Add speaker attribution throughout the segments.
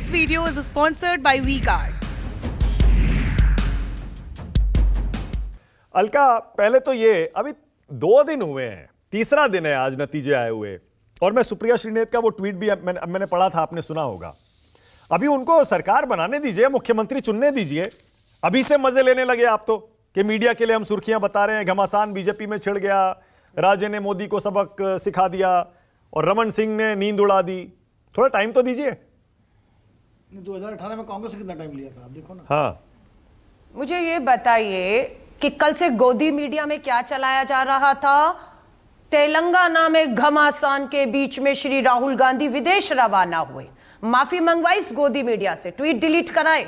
Speaker 1: This video is sponsored by V-Guard.
Speaker 2: Alka, पहले तो ये अभी 2 दिन हुए हैं, तीसरा दिन है आज नतीजे आए हुए, और मैं सुप्रिया श्रीनेत का वो ट्वीट भी मैंने पढ़ा था, आपने सुना होगा। अभी उनको सरकार बनाने दीजिए, मुख्यमंत्री चुनने दीजिए। अभी से मजे लेने लगे आप तो कि मीडिया के लिए हम सुर्खियां बता रहे हैं, घमासान बीजेपी में छिड़ गया, राजे ने मोदी को सबक सिखा दिया और रमन सिंह ने नींद उड़ा दी। थोड़ा टाइम तो दीजिए।
Speaker 3: 2018 में कांग्रेस ने कितना टाइम लिया था, आप देखो ना।
Speaker 2: हाँ,
Speaker 4: मुझे ये बताइए कि कल से गोदी मीडिया में क्या चलाया जा रहा था? तेलंगाना में घमासान के बीच में श्री राहुल गांधी विदेश रवाना हुए, माफी मंगवाई इस गोदी मीडिया से, ट्वीट डिलीट कराए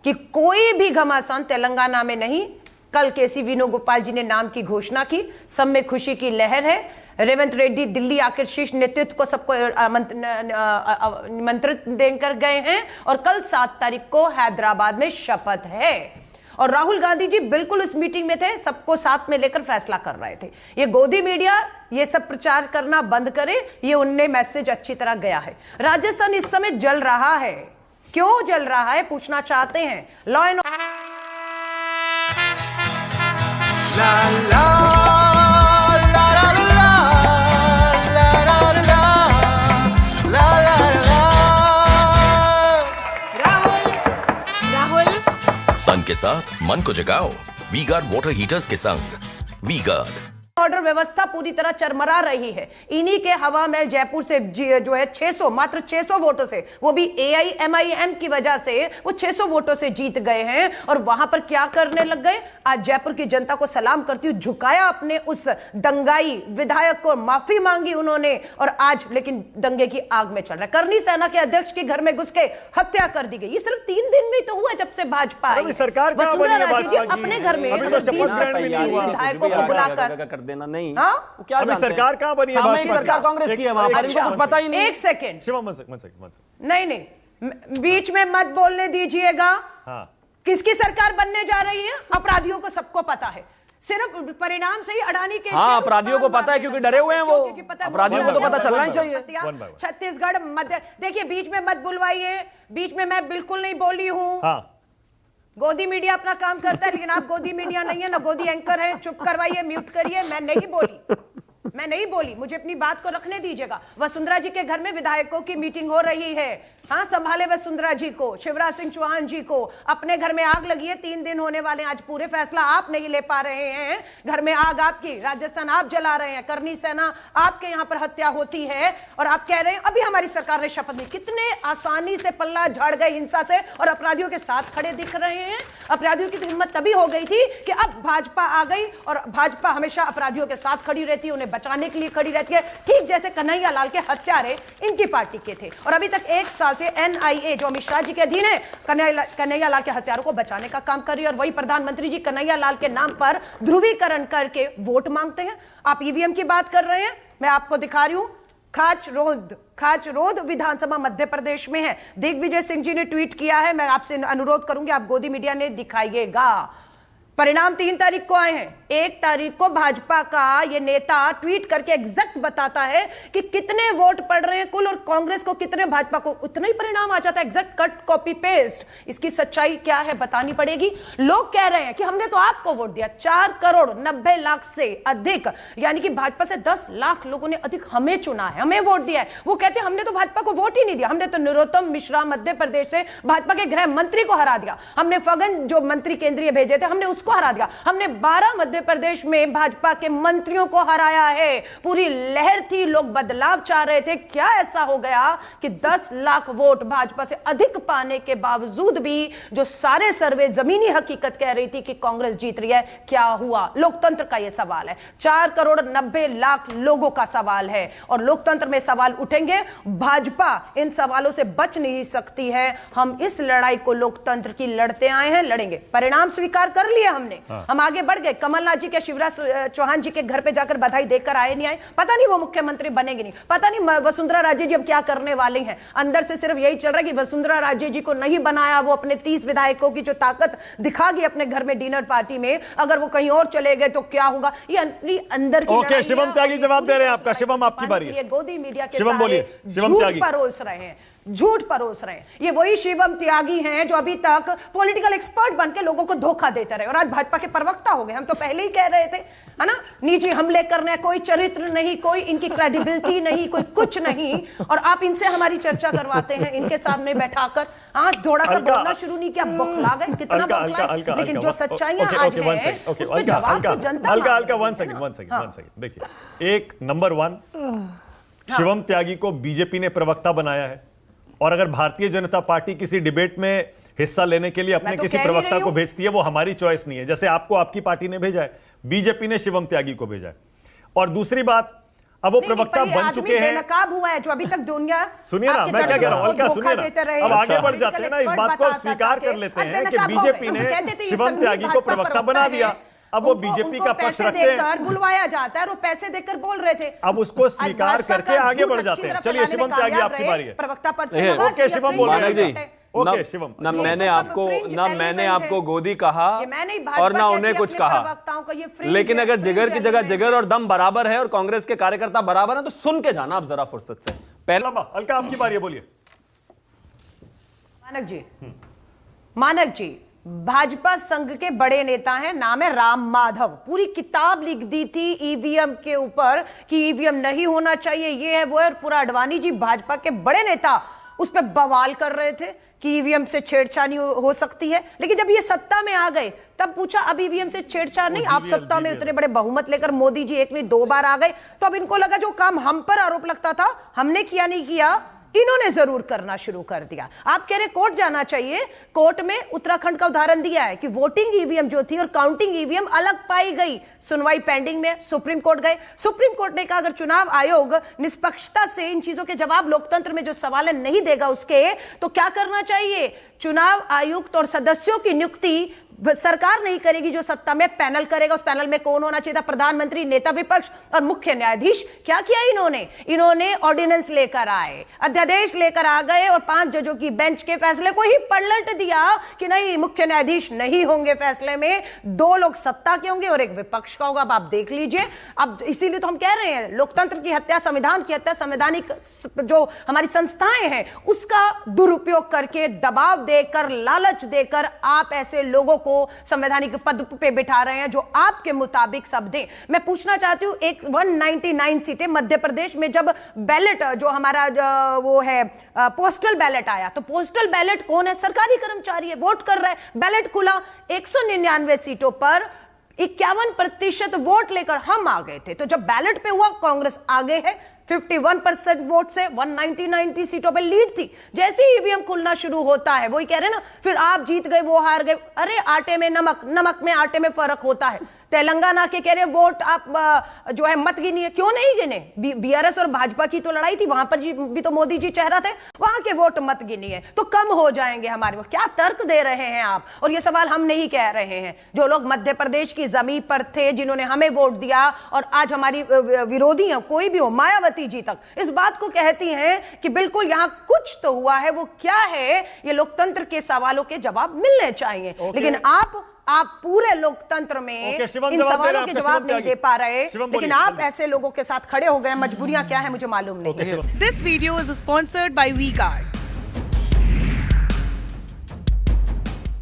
Speaker 4: कि कोई भी घमासान तेलंगाना में नहीं। कल केसी वेणुगोपाल जी ने नाम की घोषणा की, सब में खुशी की लहर है। रेवंत रेड्डी दिल्ली आकर शीर्ष नेतृत्व को सबको निमंत्रित देकर गए हैं और कल 7 तारीख को हैदराबाद में शपथ है। और राहुल गांधी जी बिल्कुल उस मीटिंग में थे, सबको साथ में लेकर फैसला कर रहे थे। ये गोदी मीडिया ये सब प्रचार करना बंद करे, ये उनने मैसेज अच्छी तरह गया है। राजस्थान इस समय जल रहा है, क्यों जल रहा है पूछना चाहते हैं। लॉ एंड
Speaker 5: तन के साथ मन को जगाओ वी-गार्ड वाटर हीटर्स के संग। वी-गार्ड
Speaker 4: ऑर्डर व्यवस्था पूरी तरह चरमरा रही है। इन्हीं के हवा महल जयपुर से जो है 600 मात्र 600 वोटों से, वो भी AIMIM की वजह से वो 600 वोटों से जीत गए हैं। और वहां पर क्या करने लग गए? आज जयपुर की जनता को सलाम करती हूं, झुकाया अपने उस दंगाई विधायक को, माफी मांगी उन्होंने, और आज लेकिन दंगे की आग में चल रहा है। करनी सेना के अध्यक्ष के घर में घुस के हत्या कर दी गई। ये सिर्फ 3 दिन में तो हुआ जब से भाजपा आई।
Speaker 2: सरकार
Speaker 4: अपने घर में
Speaker 2: विधायक
Speaker 4: को बुलाकर
Speaker 6: देना नहीं।
Speaker 4: हाँ?
Speaker 6: क्या
Speaker 2: अभी सरकार कहां बनी है?
Speaker 6: सामयिक सरकार कांग्रेस की है, वहां पर इनको कुछ पता ही नहीं।
Speaker 4: एक सेकेंड
Speaker 2: शिवम,
Speaker 4: नहीं, बीच में मत बोलने दीजिएगा।
Speaker 2: हाँ।
Speaker 4: किसकी सरकार बनने जा रही है? अपराधियों को सबको पता है, सिर्फ परिणाम से ही अडानी के
Speaker 6: हाँ, अपराधियों को पता है क्योंकि डरे हुए हैं वो। अपराधियों को तो पता चलना ही चाहिए।
Speaker 4: छत्तीसगढ़ मध्य, देखिए बीच में मत बुलवाइए, बीच में मैं बिल्कुल नहीं बोली हूँ।
Speaker 2: हाँ।
Speaker 4: गोदी मीडिया अपना काम करता है, लेकिन आप गोदी मीडिया नहीं है ना, गोदी एंकर है। चुप करवाइए, म्यूट करिए। मैं नहीं बोली, मुझे अपनी बात को रखने दीजिएगा। वसुंधरा जी के घर में विधायकों की मीटिंग हो रही है। हाँ, संभाले वसुंधरा जी को, शिवराज सिंह चौहान जी को। अपने घर में आग लगी है, 3 दिन होने वाले हैं। आज पूरे फैसला आप नहीं ले पा रहे हैं। घर में आग आपकी, राजस्थान आप जला रहे हैं, करनी सेना आपके यहाँ पर हत्या होती है, और आप कह रहे हैं अभी हमारी सरकार ने शपथ ली। कितने आसानी से पल्ला झाड़ गए हिंसा से और अपराधियों के साथ खड़े दिख रहे हैं। अपराधियों की तो हिम्मत तभी हो गई थी कि अब भाजपा आ गई, और भाजपा हमेशा अपराधियों के साथ खड़ी रहती है, उन्हें बचाने के लिए खड़ी रहती है, ठीक जैसे कन्हैया लाल के हत्यारे इनकी पार्टी के थे। और अभी तक 1 साल से NIA जो अमित शाह जी के अधीन है, कन्हैया लाल के हत्यारों को बचाने का काम कर रही है। और वही प्रधानमंत्री जी कन्हैया लाल के नाम पर ध्रुवीकरण करके वोट मांगते हैं। आप EVM की बात कर रहे हैं, मैं आपको दिखा रही हूं। खाचरोद विधानसभा मध्य प्रदेश में है। दिग्विजय सिंह जी ने ट्वीट किया है, मैं आपसे अनुरोध करूंगी आप गोदी मीडिया ने दिखाइएगा। परिणाम 3 तारीख को आए हैं। 1 तारीख को भाजपा का ये नेता ट्वीट करके एग्जैक्ट बताता है कि कितने वोट पड़ रहे हैं कुल, और कांग्रेस को कितने, भाजपा को उतना ही परिणाम आ जाता है। Exact cut copy paste. इसकी सच्चाई क्या है बतानी पड़ेगी। लोग कह रहे हैं कि हमने तो आपको वोट दिया, 4 करोड़ 90 लाख से अधिक, यानी कि भाजपा से 10 लाख लोगों ने अधिक हमें चुना है, हमें वोट दिया है। वो कहते हैं हमने तो भाजपा को वोट ही नहीं दिया, हमने तो नरोत्तम मिश्रा मध्य प्रदेश से भाजपा के गृह मंत्री को हरा दिया, हमने फगन जो मंत्री केंद्रीय भेजे थे हमने उसको हरा दिया, हमने 12 मध्य प्रदेश में भाजपा के मंत्रियों को हराया है। पूरी लहर थी, लोग बदलाव चाह रहे थे। क्या ऐसा हो गया कि 10 लाख वोट भाजपा से अधिक पाने के बावजूद भी जो सारे सर्वे जमीनी हकीकत कह रही थी कि कांग्रेस जीत रही है, क्या हुआ? लोकतंत्र का यह सवाल है, 4 करोड़ 90 लाख लोगों का सवाल है, और लोकतंत्र में सवाल उठेंगे। भाजपा इन सवालों से बच नहीं सकती है। हम इस लड़ाई को लोकतंत्र की लड़ते आए हैं, लड़ेंगे। परिणाम स्वीकार कर लिया हमने। हम आगे बढ़ गए। कमलनाथ जी के शिवराज चौहान जी के घर पे जाकर बधाई देकर आए नहीं आए, पता नहीं वो मुख्यमंत्री बनेंगे नहीं, पता नहीं वसुंधरा राजे जी अब क्या करने वाले हैं। अंदर से सिर्फ यही चल रहा है कि वसुंधरा राजे जी को नहीं बनाया, वो अपने 30 विधायकों की जो ताकत दिखा गई अपने घर में डिनर पार्टी में, अगर वो कहीं और चले गए तो क्या होगा। ये अंदर की
Speaker 2: ओके, शिवम त्यागी जवाब दे रहे हैं आपका। शिवम, आपकी बारी है।
Speaker 4: गोदी मीडिया के
Speaker 2: शिवम बोलिए। शिवम त्यागी
Speaker 4: परोस रहे हैं। झूठ परोस रहे हैं। ये वही शिवम त्यागी हैं जो अभी तक पॉलिटिकल एक्सपर्ट बन के लोगों को धोखा देते रहे और आज भाजपा के प्रवक्ता हो गए। हम तो पहले ही कह रहे थे, है ना, निजी हमले करने, कोई चरित्र नहीं, कोई इनकी क्रेडिबिलिटी नहीं, कोई कुछ नहीं, और आप इनसे हमारी चर्चा करवाते हैं इनके सामने बैठाकर। आज थोड़ा सा बोलना शुरू नहीं किया, बौखला गए, कितना बौखलाए, लेकिन जो सच्चाइयां आज हैं उसमें जवाब तो जनता मांगती है।
Speaker 2: वन सेकंड देखिए, एक नंबर 1 शिवम त्यागी को बीजेपी ने प्रवक्ता बनाया है, और अगर भारतीय जनता पार्टी किसी डिबेट में हिस्सा लेने के लिए अपने किसी प्रवक्ता को भेजती है, वो हमारी चॉइस नहीं है। जैसे आपको आपकी पार्टी ने भेजा है, बीजेपी ने शिवम त्यागी को भेजा है। और दूसरी बात, अब वो प्रवक्ता बन चुके हैं,
Speaker 4: बेनकाब हुआ है जो अभी तक दुनिया।
Speaker 2: सुनिए ना, मैं क्या कह रहा हूं, हल्का सुनिए ना, अब आगे बढ़ जाते हैं ना, इस बात को स्वीकार कर लेते हैं कि बीजेपी ने शिवम त्यागी को प्रवक्ता बना दिया। अब वो बीजेपी का पक्ष रखते हैं,
Speaker 4: बुलवाया जाता है और वो पैसे देकर बोल रहे थे,
Speaker 2: अब उसको स्वीकार करके आगे बढ़ जाते हैं। चलिए शिवम त्यागी, आपकी बारी है।
Speaker 4: प्रवक्ता पर
Speaker 2: ओके शिवम, बोल
Speaker 6: मानक जी,
Speaker 2: ओके शिवम,
Speaker 6: ना मैंने आपको गोदी कहा और ना उन्हें कुछ कहा, लेकिन अगर जिगर की जगह जिगर और दम बराबर है और कांग्रेस के कार्यकर्ता बराबर है तो सुन के जाना आप जरा फुर्सत से।
Speaker 2: पहला हल्का आपकी बारी है, बोलिए।
Speaker 4: मानक जी भाजपा संघ के बड़े नेता हैं, नाम है राम माधव। पूरी किताब लिख दी थी ईवीएम के ऊपर कि ईवीएम नहीं होना चाहिए, ये है वो है, और पूरा अडवाणी जी भाजपा के बड़े नेता उस पर बवाल कर रहे थे कि ईवीएम से छेड़छाड़ हो सकती है। लेकिन जब ये सत्ता में आ गए तब पूछा अब ईवीएम से छेड़छाड़ नहीं, आप सत्ता में उतरे, बड़े बहुमत लेकर मोदी जी 1 नहीं 2 बार आ गए, तो अब इनको लगा जो काम हम पर आरोप लगता था हमने किया नहीं किया, इन्होंने जरूर करना शुरू कर दिया। आप कह रहे कोर्ट जाना चाहिए, कोर्ट में उत्तराखंड का उदाहरण दिया है कि वोटिंग ईवीएम जो थी और काउंटिंग ईवीएम अलग पाई गई, सुनवाई पेंडिंग में, सुप्रीम कोर्ट गए, सुप्रीम कोर्ट ने कहा अगर चुनाव आयोग निष्पक्षता से इन चीजों के जवाब लोकतंत्र में जो सवाल है नहीं देगा उसके, तो क्या करना चाहिए, चुनाव आयुक्त और सदस्यों की नियुक्ति सरकार नहीं करेगी, जो सत्ता में पैनल करेगा। उस पैनल में कौन होना चाहिए था, प्रधानमंत्री, नेता विपक्ष और मुख्य न्यायाधीश। क्या किया इन्होंने ऑर्डिनेंस लेकर आए, अध्यादेश लेकर आ गए और 5 जजों की बेंच के फैसले को ही पलट दिया कि नहीं, मुख्य न्यायाधीश नहीं होंगे फैसले में, 2 लोग सत्ता के होंगे और 1 विपक्ष का होगा। अब आप देख लीजिए, अब इसीलिए तो हम कह रहे हैं लोकतंत्र की हत्या, संविधान की हत्या, संवैधानिक जो हमारी संस्थाएं हैं उसका दुरुपयोग करके, दबाव देकर, लालच देकर आप ऐसे लोगों को संवैधानिक पद पे बिठा रहे हैं जो आपके मुताबिक सब दें। मैं पूछना चाहती हूं, एक 199 सीटें मध्य प्रदेश में जब बैलेट जो हमारा वो है पोस्टल बैलेट आया, तो पोस्टल बैलेट कौन है, सरकारी कर्मचारी है, वोट कर रहा है, बैलेट खुला, 199 सीटों पर 51% वोट लेकर हम आ गए थे। तो जब बैलेट पे हुआ कांग्रेस आगे है, 51% वोट से 199 सीटों पे लीड थी। जैसे ही ईवीएम खुलना शुरू होता है, वही कह रहे हैं ना, फिर आप जीत गए वो हार गए। अरे आटे में नमक, नमक में आटे में फर्क होता है। तेलंगाना के कह रहे वोट आप जो है मत गिनिए, क्यों नहीं गिने, बीआरएस और भाजपा की तो लड़ाई थी, वहां पर भी तो मोदी जी चेहरा थे, वहां के वोट मत गिनिए तो कम हो जाएंगे हमारे वो। क्या तर्क दे रहे हैं आप, और ये सवाल हम नहीं कह रहे हैं, जो लोग मध्य प्रदेश की जमीन पर थे, जिन्होंने हमें वोट दिया और आज हमारी विरोधी है, कोई भी हो, मायावती जी तक इस बात को कहती हैं कि बिल्कुल यहां कुछ तो हुआ है, वो क्या है, ये लोकतंत्र के सवालों के जवाब मिलने चाहिए। लेकिन आप पूरे लोकतंत्र में इन सवालों के जवाब नहीं दे पा रहे, लेकिन आप ऐसे लोगों के साथ खड़े हो गए। मजबूरियां क्या है मुझे मालूम नहीं।
Speaker 1: This video is sponsored by WeGuard.